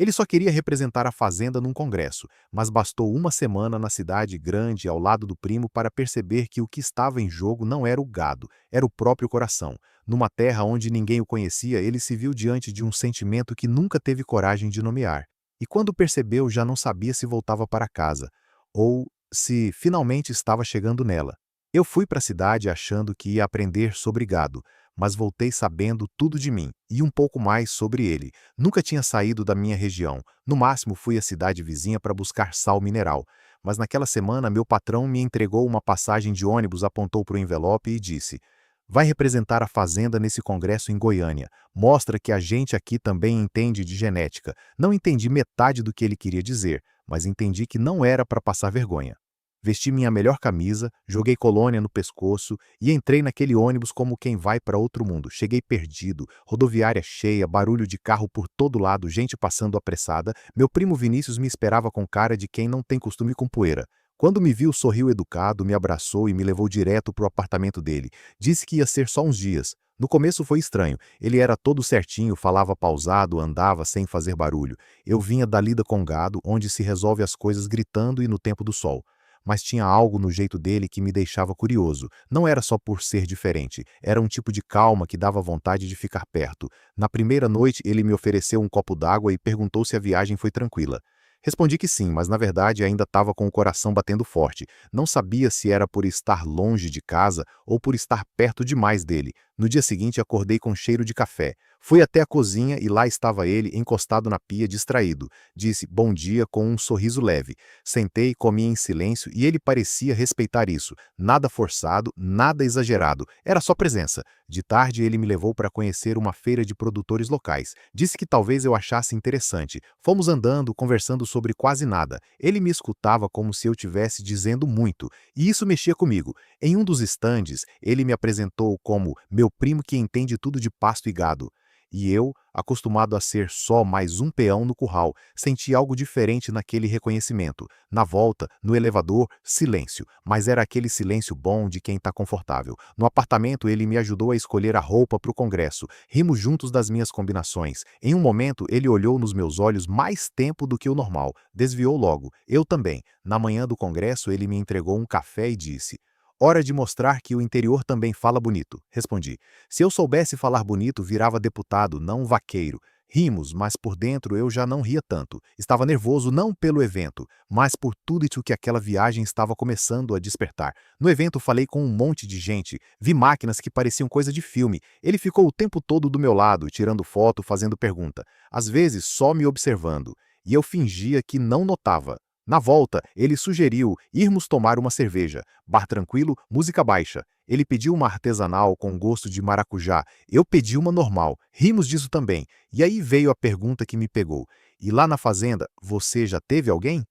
Ele só queria representar a fazenda num congresso, mas bastou uma semana na cidade grande ao lado do primo para perceber que o que estava em jogo não era o gado, era o próprio coração. Numa terra onde ninguém o conhecia, ele se viu diante de um sentimento que nunca teve coragem de nomear. E quando percebeu, já não sabia se voltava para casa, ou se finalmente estava chegando nela. Eu fui para a cidade achando que ia aprender sobre gado, mas voltei sabendo tudo de mim e um pouco mais sobre ele. Nunca tinha saído da minha região. No máximo fui à cidade vizinha para buscar sal mineral. Mas naquela semana meu patrão me entregou uma passagem de ônibus, apontou para o envelope e disse: "Vai representar a fazenda nesse congresso em Goiânia. Mostra que a gente aqui também entende de genética." Não entendi metade do que ele queria dizer, mas entendi que não era para passar vergonha. Vesti minha melhor camisa, joguei colônia no pescoço e entrei naquele ônibus como quem vai para outro mundo. Cheguei perdido, rodoviária cheia, barulho de carro por todo lado, gente passando apressada. Meu primo Vinícius me esperava com cara de quem não tem costume com poeira. Quando me viu, sorriu educado, me abraçou e me levou direto para o apartamento dele. Disse que ia ser só uns dias. No começo foi estranho. Ele era todo certinho, falava pausado, andava sem fazer barulho. Eu vinha da lida com gado, onde se resolve as coisas gritando e no tempo do sol. Mas tinha algo no jeito dele que me deixava curioso. Não era só por ser diferente, era um tipo de calma que dava vontade de ficar perto. Na primeira noite, ele me ofereceu um copo d'água e perguntou se a viagem foi tranquila. Respondi que sim, mas na verdade ainda estava com o coração batendo forte. Não sabia se era por estar longe de casa ou por estar perto demais dele. No dia seguinte, acordei com cheiro de café. Fui até a cozinha e lá estava ele, encostado na pia, distraído. Disse bom dia com um sorriso leve. Sentei, comi em silêncio e ele parecia respeitar isso. Nada forçado, nada exagerado. Era só presença. De tarde, ele me levou para conhecer uma feira de produtores locais. Disse que talvez eu achasse interessante. Fomos andando, conversando sobre quase nada. Ele me escutava como se eu tivesse dizendo muito, e isso mexia comigo. Em um dos estandes, ele me apresentou como meu primo que entende tudo de pasto e gado. E eu, acostumado a ser só mais um peão no curral, senti algo diferente naquele reconhecimento. Na volta, no elevador, silêncio, mas era aquele silêncio bom de quem está confortável. No apartamento, ele me ajudou a escolher a roupa para o congresso. Rimos juntos das minhas combinações. Em um momento, ele olhou nos meus olhos mais tempo do que o normal. Desviou logo. Eu também. Na manhã do congresso, ele me entregou um café e disse: "Hora de mostrar que o interior também fala bonito." Respondi. Se eu soubesse falar bonito, virava deputado, não vaqueiro. Rimos, mas por dentro eu já não ria tanto. Estava nervoso não pelo evento, mas por tudo isso que aquela viagem estava começando a despertar. No evento falei com um monte de gente, vi máquinas que pareciam coisa de filme. Ele ficou o tempo todo do meu lado, tirando foto, fazendo pergunta. Às vezes só me observando. E eu fingia que não notava. Na volta, ele sugeriu irmos tomar uma cerveja. Bar tranquilo, música baixa. Ele pediu uma artesanal com gosto de maracujá. Eu pedi uma normal. Rimos disso também. E aí veio a pergunta que me pegou. "E lá na fazenda, você já teve alguém?"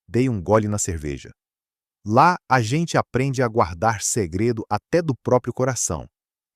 Dei um gole na cerveja. "Lá a gente aprende a guardar segredo até do próprio coração."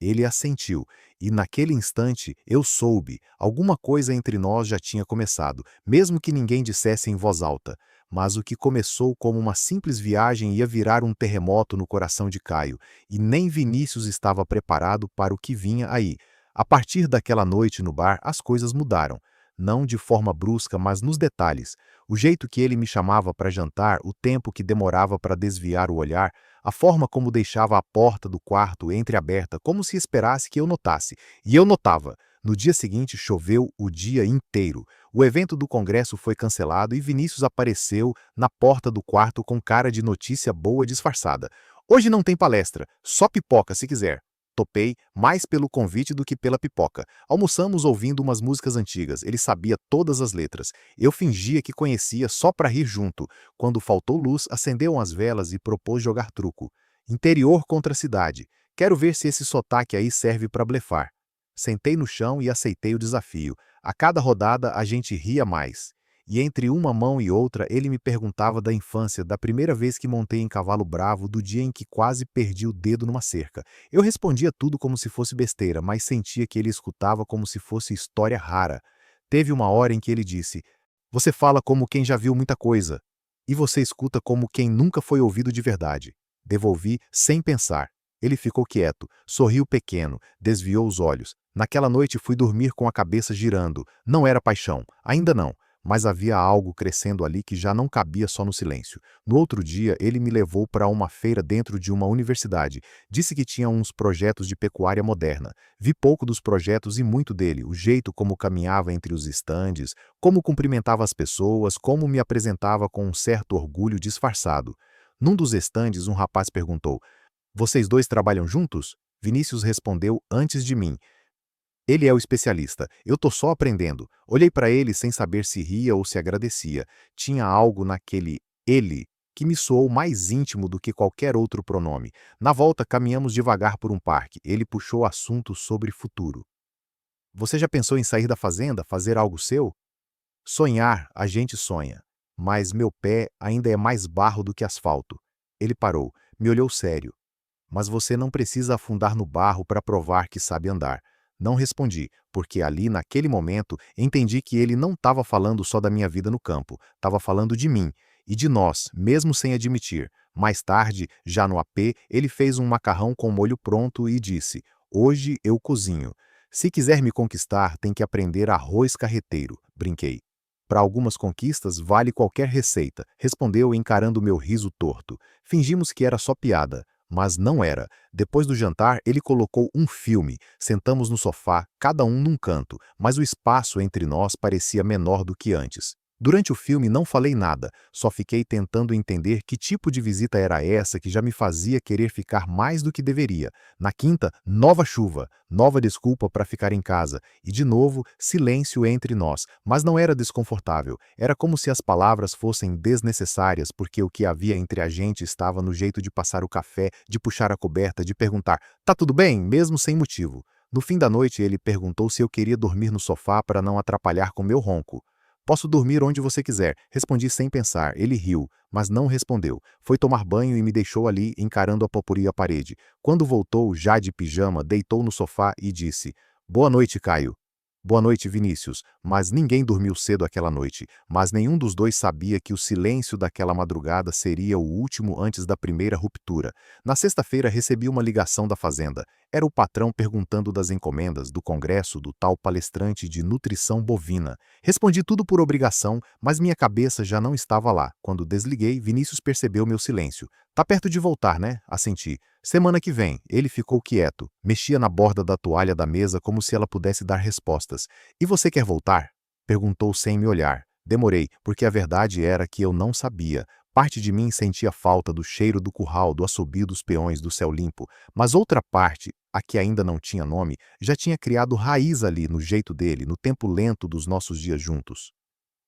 Ele assentiu, e naquele instante eu soube, alguma coisa entre nós já tinha começado, mesmo que ninguém dissesse em voz alta. Mas o que começou como uma simples viagem ia virar um terremoto no coração de Caio, e nem Vinícius estava preparado para o que vinha aí. A partir daquela noite no bar, as coisas mudaram. Não de forma brusca, mas nos detalhes. O jeito que ele me chamava para jantar, o tempo que demorava para desviar o olhar, a forma como deixava a porta do quarto entreaberta, como se esperasse que eu notasse. E eu notava. No dia seguinte choveu o dia inteiro. O evento do congresso foi cancelado e Vinícius apareceu na porta do quarto com cara de notícia boa disfarçada. "Hoje não tem palestra, só pipoca se quiser." Topei, mais pelo convite do que pela pipoca. Almoçamos ouvindo umas músicas antigas. Ele sabia todas as letras. Eu fingia que conhecia só para rir junto. Quando faltou luz, acendeu as velas e propôs jogar truco. Interior contra cidade. Quero ver se esse sotaque aí serve para blefar. Sentei no chão e aceitei o desafio. A cada rodada a gente ria mais. E entre uma mão e outra ele me perguntava da infância, da primeira vez que montei em cavalo bravo, do dia em que quase perdi o dedo numa cerca. Eu respondia tudo como se fosse besteira, mas sentia que ele escutava como se fosse história rara. Teve uma hora em que ele disse: "Você fala como quem já viu muita coisa, e você escuta como quem nunca foi ouvido de verdade." Devolvi sem pensar. Ele ficou quieto, sorriu pequeno, desviou os olhos. Naquela noite fui dormir com a cabeça girando. Não era paixão, ainda não. mas havia algo crescendo ali que já não cabia só no silêncio. No outro dia, ele me levou para uma feira dentro de uma universidade. Disse que tinha uns projetos de pecuária moderna. Vi pouco dos projetos e muito dele, o jeito como caminhava entre os estandes, como cumprimentava as pessoas, como me apresentava com um certo orgulho disfarçado. Num dos estandes, um rapaz perguntou: "Vocês dois trabalham juntos?" Vinícius respondeu antes de mim: "Ele é o especialista, eu tô só aprendendo." Olhei para ele sem saber se ria ou se agradecia. Tinha algo naquele ele que me soou mais íntimo do que qualquer outro pronome. Na volta, caminhamos devagar por um parque. Ele puxou assunto sobre futuro. "Você já pensou em sair da fazenda, fazer algo seu?" "Sonhar, a gente sonha. Mas meu pé ainda é mais barro do que asfalto." Ele parou, me olhou sério. "Mas você não precisa afundar no barro para provar que sabe andar." Não respondi, porque ali, naquele momento, entendi que ele não estava falando só da minha vida no campo, estava falando de mim e de nós, mesmo sem admitir. Mais tarde, já no AP, ele fez um macarrão com molho pronto e disse: "Hoje eu cozinho. Se quiser me conquistar, tem que aprender arroz carreteiro." Brinquei. "Para algumas conquistas, vale qualquer receita", respondeu encarando meu riso torto. Fingimos que era só piada. Mas não era. Depois do jantar, ele colocou um filme. Sentamos no sofá, cada um num canto, mas o espaço entre nós parecia menor do que antes. Durante o filme não falei nada, só fiquei tentando entender que tipo de visita era essa que já me fazia querer ficar mais do que deveria. Na quinta, nova chuva, nova desculpa para ficar em casa, e de novo, silêncio entre nós, mas não era desconfortável. Era como se as palavras fossem desnecessárias, porque o que havia entre a gente estava no jeito de passar o café, de puxar a coberta, de perguntar: "Tá tudo bem?" mesmo sem motivo. No fim da noite, ele perguntou se eu queria dormir no sofá para não atrapalhar com meu ronco. "Posso dormir onde você quiser", respondi sem pensar. Ele riu, mas não respondeu. Foi tomar banho e me deixou ali, encarando a popuri e a parede. Quando voltou, já de pijama, deitou no sofá e disse: "Boa noite, Caio." "Boa noite, Vinícius." Mas ninguém dormiu cedo aquela noite, mas nenhum dos dois sabia que o silêncio daquela madrugada seria o último antes da primeira ruptura. Na sexta-feira recebi uma ligação da fazenda. Era o patrão perguntando das encomendas, do congresso, do tal palestrante de nutrição bovina. Respondi tudo por obrigação, mas minha cabeça já não estava lá. Quando desliguei, Vinícius percebeu meu silêncio. "Tá perto de voltar, né?" Assenti. "Semana que vem." Ele ficou quieto. Mexia na borda da toalha da mesa como se ela pudesse dar respostas. "E você quer voltar?" Perguntou sem me olhar. Demorei, porque a verdade era que eu não sabia. Parte de mim sentia falta do cheiro do curral, do assobio dos peões, do céu limpo, mas outra parte, a que ainda não tinha nome, já tinha criado raiz ali no jeito dele, no tempo lento dos nossos dias juntos.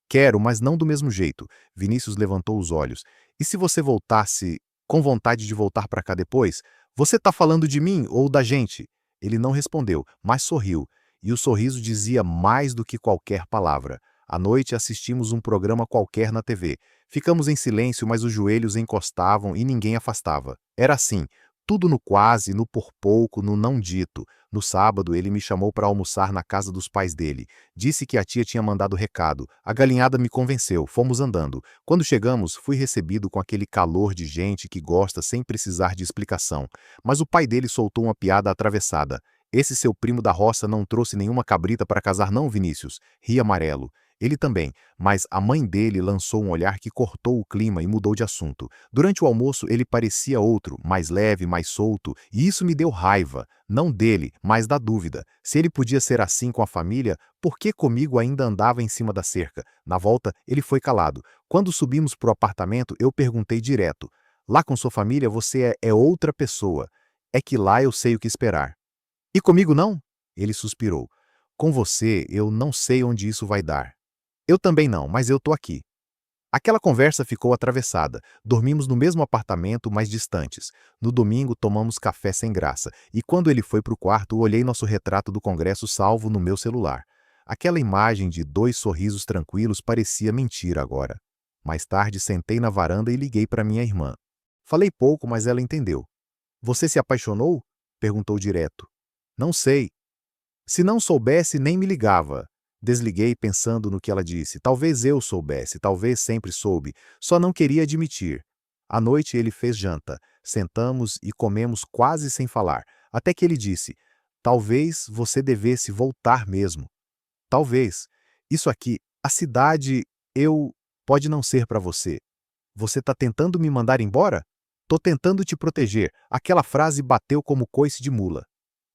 "Quero, mas não do mesmo jeito." Vinícius levantou os olhos. "E se você voltasse com vontade de voltar para cá depois? Você tá falando de mim ou da gente?" Ele não respondeu, mas sorriu. E o sorriso dizia mais do que qualquer palavra. À noite assistimos um programa qualquer na TV. Ficamos em silêncio, mas os joelhos encostavam e ninguém afastava. Era assim, tudo no quase, no por pouco, no não dito. No sábado, ele me chamou para almoçar na casa dos pais dele. Disse que a tia tinha mandado recado. A galinhada me convenceu, fomos andando. Quando chegamos, fui recebido com aquele calor de gente que gosta sem precisar de explicação. Mas o pai dele soltou uma piada atravessada. "Esse seu primo da roça não trouxe nenhuma cabrita para casar não, Vinícius?" Ri amarelo. Ele também, mas a mãe dele lançou um olhar que cortou o clima e mudou de assunto. Durante o almoço, ele parecia outro, mais leve, mais solto, e isso me deu raiva. Não dele, mas da dúvida. Se ele podia ser assim com a família, por que comigo ainda andava em cima da cerca? Na volta, ele foi calado. Quando subimos para o apartamento, eu perguntei direto: "Lá com sua família você é outra pessoa. É que lá eu sei o que esperar." "E comigo não?" Ele suspirou. "Com você, eu não sei onde isso vai dar." "Eu também não, mas eu tô aqui." Aquela conversa ficou atravessada. Dormimos no mesmo apartamento, mas distantes. No domingo, tomamos café sem graça. E quando ele foi para o quarto, olhei nosso retrato do congresso salvo no meu celular. Aquela imagem de dois sorrisos tranquilos parecia mentira agora. Mais tarde, sentei na varanda e liguei para minha irmã. Falei pouco, mas ela entendeu. "Você se apaixonou?" Perguntou direto. "Não sei." Se não soubesse, nem me ligava. Desliguei pensando no que ela disse. Talvez eu soubesse, talvez sempre soube, só não queria admitir. À noite ele fez janta. Sentamos e comemos quase sem falar, até que ele disse: "Talvez você devesse voltar mesmo." "Talvez. Isso aqui A cidade, eu, pode não ser para você. Você tá tentando me mandar embora? Tô tentando te proteger. Aquela frase bateu como coice de mula.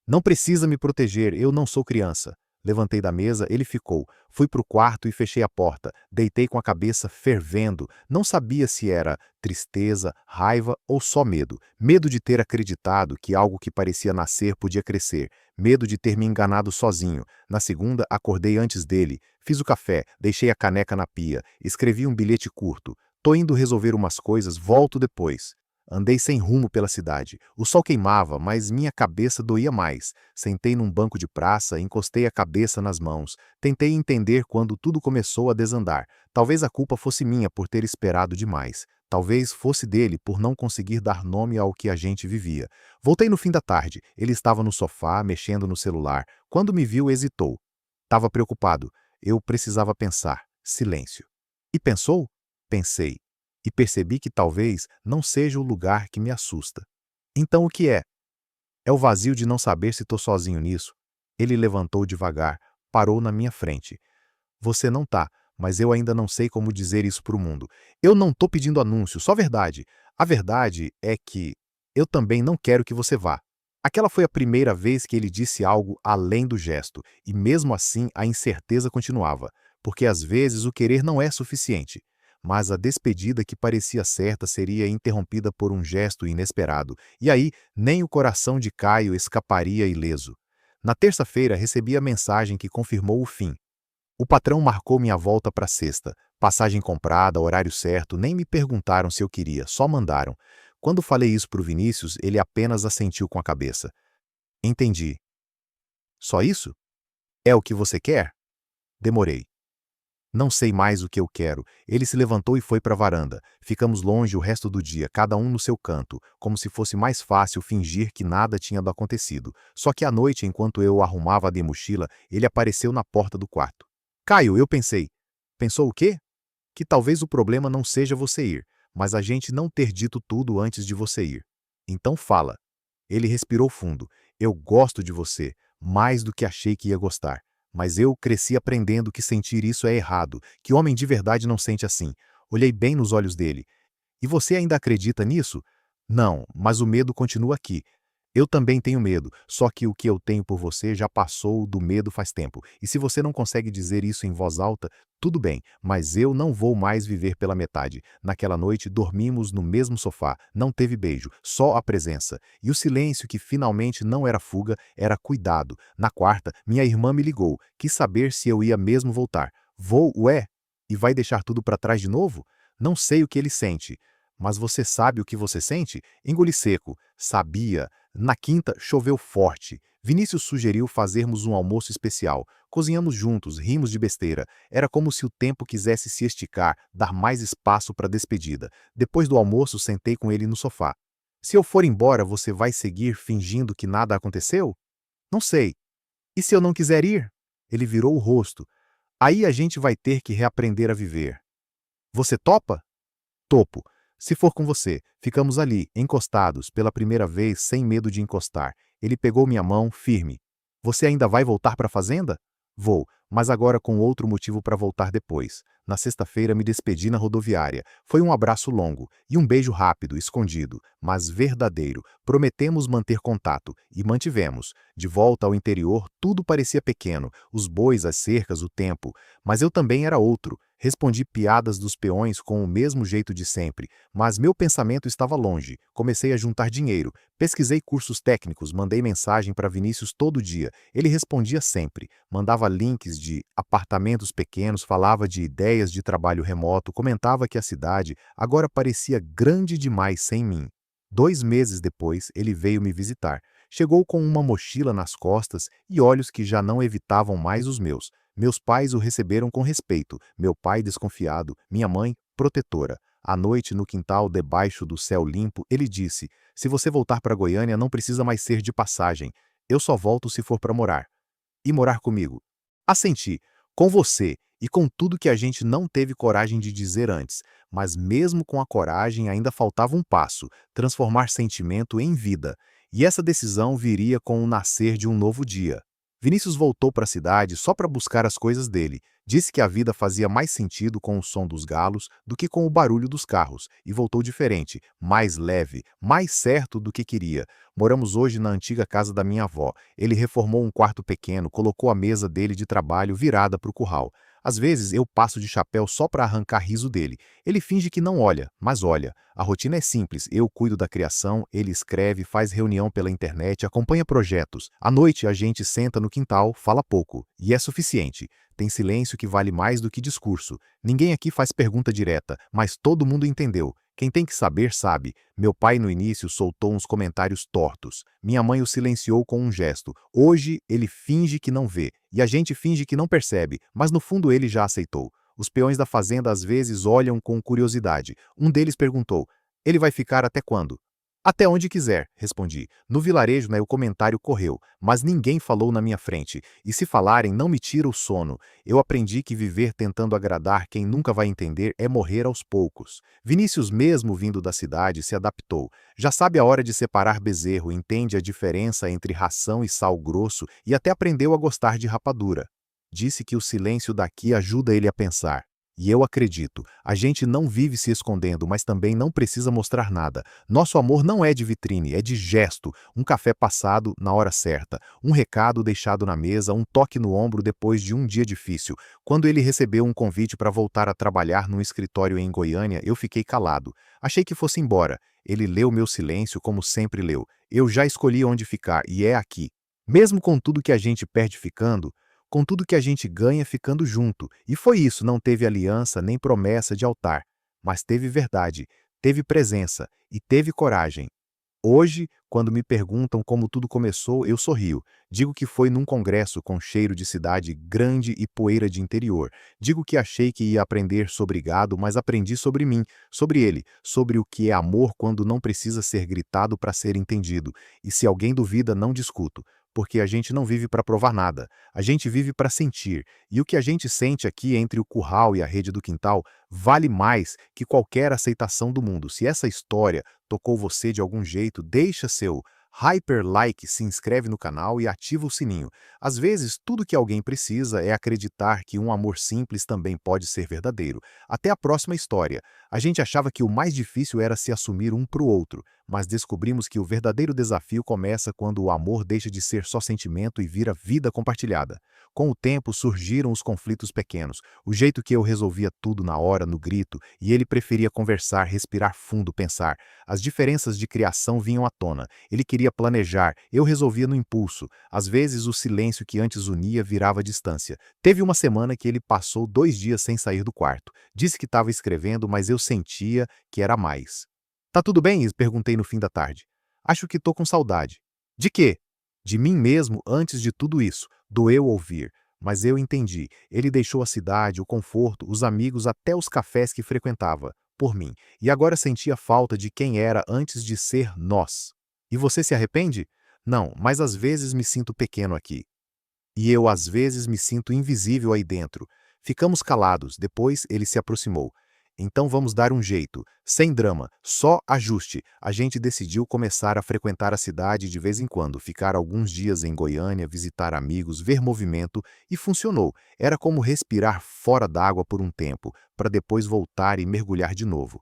Não precisa me proteger, eu não sou criança. Levantei da mesa, ele ficou. Fui para o quarto e fechei a porta. Deitei com a cabeça fervendo. Não sabia se era tristeza, raiva ou só medo. Medo de ter acreditado que algo que parecia nascer podia crescer. Medo de ter me enganado sozinho. Na segunda, acordei antes dele. Fiz o café, deixei a caneca na pia. Escrevi um bilhete curto. Tô indo resolver umas coisas, volto depois. Andei sem rumo pela cidade. O sol queimava, mas minha cabeça doía mais. Sentei num banco de praça, encostei a cabeça nas mãos. Tentei entender quando tudo começou a desandar. Talvez a culpa fosse minha por ter esperado demais. Talvez fosse dele por não conseguir dar nome ao que a gente vivia. Voltei no fim da tarde. Ele estava no sofá, mexendo no celular. Quando me viu, hesitou. Estava preocupado. Eu precisava pensar. Silêncio. E pensou? Pensei. E percebi que talvez não seja o lugar que me assusta. Então o que é? É o vazio de não saber se estou sozinho nisso. Ele levantou devagar, parou na minha frente. Você não tá, mas eu ainda não sei como dizer isso pro mundo. Eu não tô pedindo anúncio, só verdade. A verdade é que eu também não quero que você vá. Aquela foi a primeira vez que ele disse algo além do gesto, e mesmo assim a incerteza continuava, porque às vezes o querer não é suficiente. Mas a despedida que parecia certa seria interrompida por um gesto inesperado, e aí nem o coração de Caio escaparia ileso. Na terça-feira recebi a mensagem que confirmou o fim. O patrão marcou minha volta para sexta. Passagem comprada, horário certo, nem me perguntaram se eu queria, só mandaram. Quando falei isso pro Vinícius, ele apenas assentiu com a cabeça. Entendi. Só isso? É o que você quer? Demorei. Não sei mais o que eu quero. Ele se levantou e foi para a varanda. Ficamos longe o resto do dia, cada um no seu canto, como se fosse mais fácil fingir que nada tinha acontecido. Só que à noite, enquanto eu arrumava a de mochila, ele apareceu na porta do quarto. Caio, eu pensei. Pensou o quê? Que talvez o problema não seja você ir, mas a gente não ter dito tudo antes de você ir. Então fala. Ele respirou fundo. Eu gosto de você, mais do que achei que ia gostar. Mas eu cresci aprendendo que sentir isso é errado, que homem de verdade não sente assim. Olhei bem nos olhos dele. E você ainda acredita nisso? Não, mas o medo continua aqui. Eu também tenho medo, só que o que eu tenho por você já passou do medo faz tempo. E se você não consegue dizer isso em voz alta, tudo bem, mas eu não vou mais viver pela metade. Naquela noite dormimos no mesmo sofá, não teve beijo, só a presença. E o silêncio que finalmente não era fuga, era cuidado. Na quarta, minha irmã me ligou, quis saber se eu ia mesmo voltar. Vou, ué? E vai deixar tudo para trás de novo? Não sei o que ele sente. Mas você sabe o que você sente? Engoli seco. Sabia. Na quinta, choveu forte. Vinícius sugeriu fazermos um almoço especial. Cozinhamos juntos, rimos de besteira. Era como se o tempo quisesse se esticar, dar mais espaço para a despedida. Depois do almoço, sentei com ele no sofá. Se eu for embora, você vai seguir fingindo que nada aconteceu? Não sei. E se eu não quiser ir? Ele virou o rosto. Aí a gente vai ter que reaprender a viver. Você topa? Topo. Se for com você, ficamos ali, encostados, pela primeira vez, sem medo de encostar. Ele pegou minha mão, firme. Você ainda vai voltar para a fazenda? Vou, mas agora com outro motivo para voltar depois. Na sexta-feira me despedi na rodoviária. Foi um abraço longo e um beijo rápido, escondido, mas verdadeiro. Prometemos manter contato e mantivemos. De volta ao interior, tudo parecia pequeno, os bois, as cercas, o tempo. Mas eu também era outro. Respondi piadas dos peões com o mesmo jeito de sempre, mas meu pensamento estava longe. Comecei a juntar dinheiro, pesquisei cursos técnicos, mandei mensagem para Vinícius todo dia. Ele respondia sempre, mandava links de apartamentos pequenos, falava de ideias de trabalho remoto, comentava que a cidade agora parecia grande demais sem mim. 2 meses depois, ele veio me visitar. Chegou com uma mochila nas costas e olhos que já não evitavam mais os meus. Meus pais o receberam com respeito, meu pai desconfiado, minha mãe protetora. À noite, no quintal, debaixo do céu limpo, ele disse: se você voltar para Goiânia, não precisa mais ser de passagem. Eu só volto se for para morar. E morar comigo. Assenti, com você e com tudo que a gente não teve coragem de dizer antes. Mas mesmo com a coragem, ainda faltava um passo: transformar sentimento em vida. E essa decisão viria com o nascer de um novo dia. Vinícius voltou para a cidade só para buscar as coisas dele. Disse que a vida fazia mais sentido com o som dos galos do que com o barulho dos carros, e voltou diferente, mais leve, mais certo do que queria. Moramos hoje na antiga casa da minha avó. Ele reformou um quarto pequeno, colocou a mesa dele de trabalho virada para o curral. Às vezes eu passo de chapéu só para arrancar riso dele. Ele finge que não olha, mas olha. A rotina é simples, eu cuido da criação, ele escreve, faz reunião pela internet, acompanha projetos. À noite a gente senta no quintal, fala pouco, e é suficiente. Tem silêncio que vale mais do que discurso. Ninguém aqui faz pergunta direta, mas todo mundo entendeu. Quem tem que saber, sabe. Meu pai no início soltou uns comentários tortos. Minha mãe o silenciou com um gesto. Hoje ele finge que não vê, e a gente finge que não percebe, mas no fundo ele já aceitou. Os peões da fazenda às vezes olham com curiosidade. Um deles perguntou: ele vai ficar até quando? Até onde quiser, respondi. No vilarejo, né, o comentário correu, mas ninguém falou na minha frente. E se falarem, não me tira o sono. Eu aprendi que viver tentando agradar quem nunca vai entender é morrer aos poucos. Vinícius, mesmo vindo da cidade, se adaptou. Já sabe a hora de separar bezerro, entende a diferença entre ração e sal grosso e até aprendeu a gostar de rapadura. Disse que o silêncio daqui ajuda ele a pensar. E eu acredito, a gente não vive se escondendo, mas também não precisa mostrar nada. Nosso amor não é de vitrine, é de gesto, um café passado na hora certa, um recado deixado na mesa, um toque no ombro depois de um dia difícil. Quando ele recebeu um convite para voltar a trabalhar num escritório em Goiânia, eu fiquei calado. Achei que fosse embora. Ele leu meu silêncio como sempre leu. Eu já escolhi onde ficar, e é aqui. Mesmo com tudo que a gente perde ficando, com tudo que a gente ganha ficando junto. E foi isso, não teve aliança nem promessa de altar, mas teve verdade, teve presença e teve coragem. Hoje, quando me perguntam como tudo começou, eu sorrio. Digo que foi num congresso com cheiro de cidade grande e poeira de interior. Digo que achei que ia aprender sobre gado, mas aprendi sobre mim, sobre ele, sobre o que é amor quando não precisa ser gritado para ser entendido. E se alguém duvida, não discuto, porque a gente não vive para provar nada. A gente vive para sentir. E o que a gente sente aqui entre o curral e a rede do quintal vale mais que qualquer aceitação do mundo. Se essa história tocou você de algum jeito, deixa seu hyper like, se inscreve no canal e ativa o sininho. Às vezes, tudo que alguém precisa é acreditar que um amor simples também pode ser verdadeiro. Até a próxima história. A gente achava que o mais difícil era se assumir um para o outro, mas descobrimos que o verdadeiro desafio começa quando o amor deixa de ser só sentimento e vira vida compartilhada. Com o tempo surgiram os conflitos pequenos, o jeito que eu resolvia tudo na hora, no grito, e ele preferia conversar, respirar fundo, pensar. As diferenças de criação vinham à tona. Ele queria planejar, eu resolvia no impulso. Às vezes o silêncio que antes unia virava distância. Teve uma semana que ele passou 2 dias sem sair do quarto. Disse que estava escrevendo, mas eu sentia que era mais. Tá tudo bem? Perguntei no fim da tarde. Acho que tô com saudade. De quê? De mim mesmo antes de tudo isso. Doeu ouvir. Mas eu entendi. Ele deixou a cidade, o conforto, os amigos, até os cafés que frequentava, por mim. E agora sentia falta de quem era antes de ser nós. E você se arrepende? Não, mas às vezes me sinto pequeno aqui. E eu às vezes me sinto invisível aí dentro. Ficamos calados, depois ele se aproximou. Então vamos dar um jeito, sem drama, só ajuste. A gente decidiu começar a frequentar a cidade de vez em quando, ficar alguns dias em Goiânia, visitar amigos, ver movimento, e funcionou. Era como respirar fora d'água por um tempo, para depois voltar e mergulhar de novo.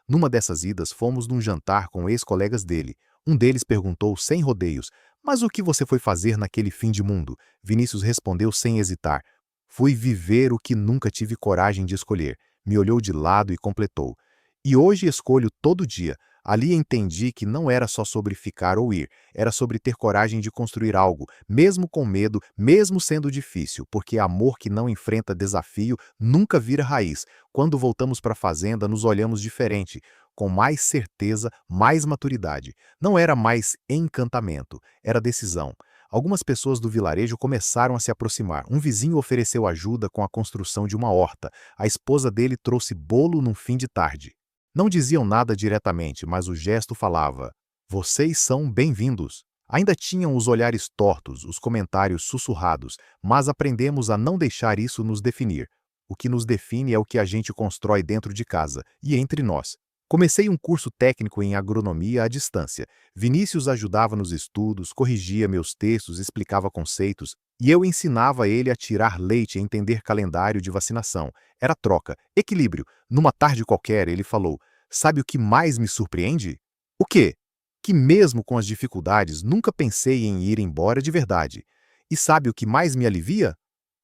Numa dessas idas, fomos num jantar com ex-colegas dele. Um deles perguntou sem rodeios: "Mas o que você foi fazer naquele fim de mundo?" Vinícius respondeu sem hesitar: "Fui viver o que nunca tive coragem de escolher." Me olhou de lado e completou: "E hoje escolho todo dia." Ali entendi que não era só sobre ficar ou ir, era sobre ter coragem de construir algo, mesmo com medo, mesmo sendo difícil, porque amor que não enfrenta desafio nunca vira raiz. Quando voltamos para a fazenda, nos olhamos diferente, com mais certeza, mais maturidade. Não era mais encantamento, era decisão. Algumas pessoas do vilarejo começaram a se aproximar. Um vizinho ofereceu ajuda com a construção de uma horta. A esposa dele trouxe bolo num fim de tarde. Não diziam nada diretamente, mas o gesto falava: "Vocês são bem-vindos." Ainda tinham os olhares tortos, os comentários sussurrados, mas aprendemos a não deixar isso nos definir. O que nos define é o que a gente constrói dentro de casa e entre nós. Comecei um curso técnico em agronomia à distância. Vinícius ajudava nos estudos, corrigia meus textos, explicava conceitos. E eu ensinava ele a tirar leite e entender calendário de vacinação. Era troca, equilíbrio. Numa tarde qualquer, ele falou: Sabe o que mais me surpreende? O quê? Que mesmo com as dificuldades, nunca pensei em ir embora de verdade. E sabe o que mais me alivia?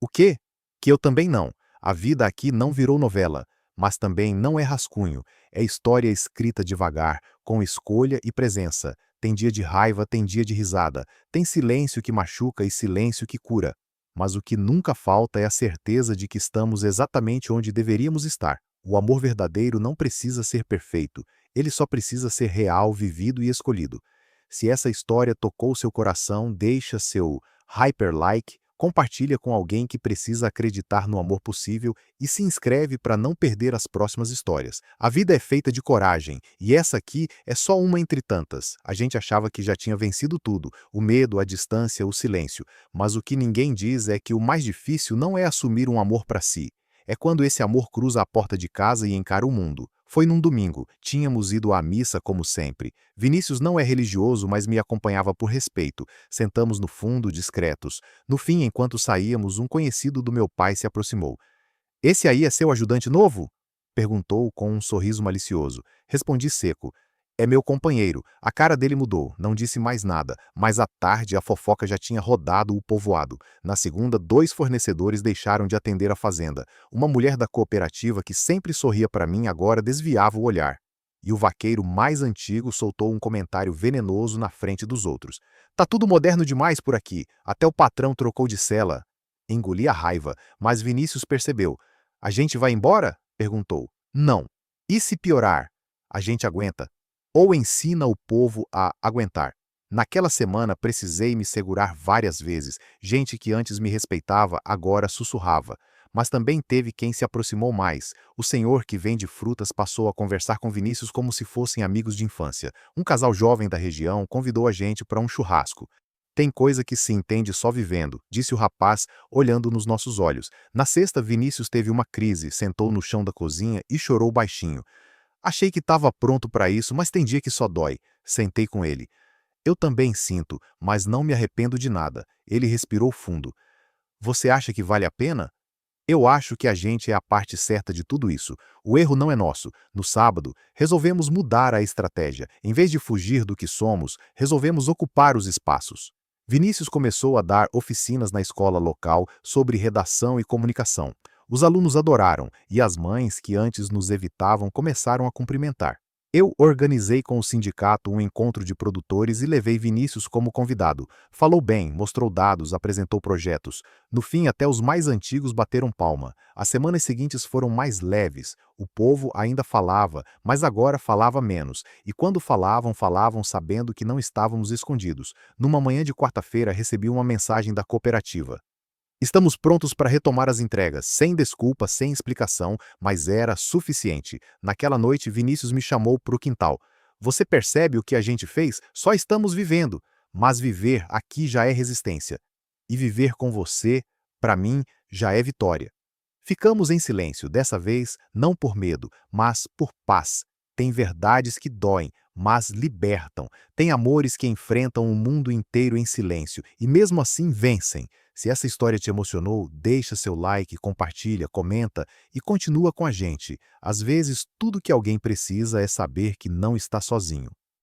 O quê? Que eu também não. A vida aqui não virou novela, mas também não é rascunho. É história escrita devagar, com escolha e presença. Tem dia de raiva, tem dia de risada. Tem silêncio que machuca e silêncio que cura. Mas o que nunca falta é a certeza de que estamos exatamente onde deveríamos estar. O amor verdadeiro não precisa ser perfeito. Ele só precisa ser real, vivido e escolhido. Se essa história tocou seu coração, deixa seu hyper-like, compartilha com alguém que precisa acreditar no amor possível e se inscreve para não perder as próximas histórias. A vida é feita de coragem, e essa aqui é só uma entre tantas. A gente achava que já tinha vencido tudo, o medo, a distância, o silêncio. Mas o que ninguém diz é que o mais difícil não é assumir um amor para si. É quando esse amor cruza a porta de casa e encara o mundo. Foi num domingo, tínhamos ido à missa como sempre. Vinícius não é religioso, mas me acompanhava por respeito. Sentamos no fundo, discretos. No fim, enquanto saíamos, um conhecido do meu pai se aproximou. Esse aí é seu ajudante novo? Perguntou com um sorriso malicioso. Respondi seco. É meu companheiro. A cara dele mudou, não disse mais nada, mas à tarde a fofoca já tinha rodado o povoado. Na segunda, 2 fornecedores deixaram de atender a fazenda. Uma mulher da cooperativa que sempre sorria para mim agora desviava o olhar. E o vaqueiro mais antigo soltou um comentário venenoso na frente dos outros. Tá tudo moderno demais por aqui. Até o patrão trocou de cela. Engoli a raiva, mas Vinícius percebeu. A gente vai embora? Perguntou. Não. E se piorar? A gente aguenta. Ou ensina o povo a aguentar. Naquela semana precisei me segurar várias vezes. Gente que antes me respeitava agora sussurrava. Mas também teve quem se aproximou mais. O senhor que vende frutas passou a conversar com Vinícius como se fossem amigos de infância. Um casal jovem da região convidou a gente para um churrasco. Tem coisa que se entende só vivendo, disse o rapaz, olhando nos nossos olhos. Na sexta, Vinícius teve uma crise, sentou no chão da cozinha e chorou baixinho. Achei que estava pronto para isso, mas tem dia que só dói. Sentei com ele. Eu também sinto, mas não me arrependo de nada. Ele respirou fundo. Você acha que vale a pena? Eu acho que a gente é a parte certa de tudo isso. O erro não é nosso. No sábado, resolvemos mudar a estratégia. Em vez de fugir do que somos, resolvemos ocupar os espaços. Vinícius começou a dar oficinas na escola local sobre redação e comunicação. Os alunos adoraram e as mães, que antes nos evitavam, começaram a cumprimentar. Eu organizei com o sindicato um encontro de produtores e levei Vinícius como convidado. Falou bem, mostrou dados, apresentou projetos. No fim, até os mais antigos bateram palma. As semanas seguintes foram mais leves. O povo ainda falava, mas agora falava menos. E quando falavam, falavam sabendo que não estávamos escondidos. Numa manhã de quarta-feira, recebi uma mensagem da cooperativa. Estamos prontos para retomar as entregas, sem desculpa, sem explicação, mas era suficiente. Naquela noite, Vinícius me chamou para o quintal. Você percebe o que a gente fez? Só estamos vivendo. Mas viver aqui já é resistência. E viver com você, para mim, já é vitória. Ficamos em silêncio, dessa vez não por medo, mas por paz. Tem verdades que doem, mas libertam. Tem amores que enfrentam o mundo inteiro em silêncio e mesmo assim vencem. Se essa história te emocionou, deixa seu like, compartilha, comenta e continua com a gente. Às vezes, tudo que alguém precisa é saber que não está sozinho.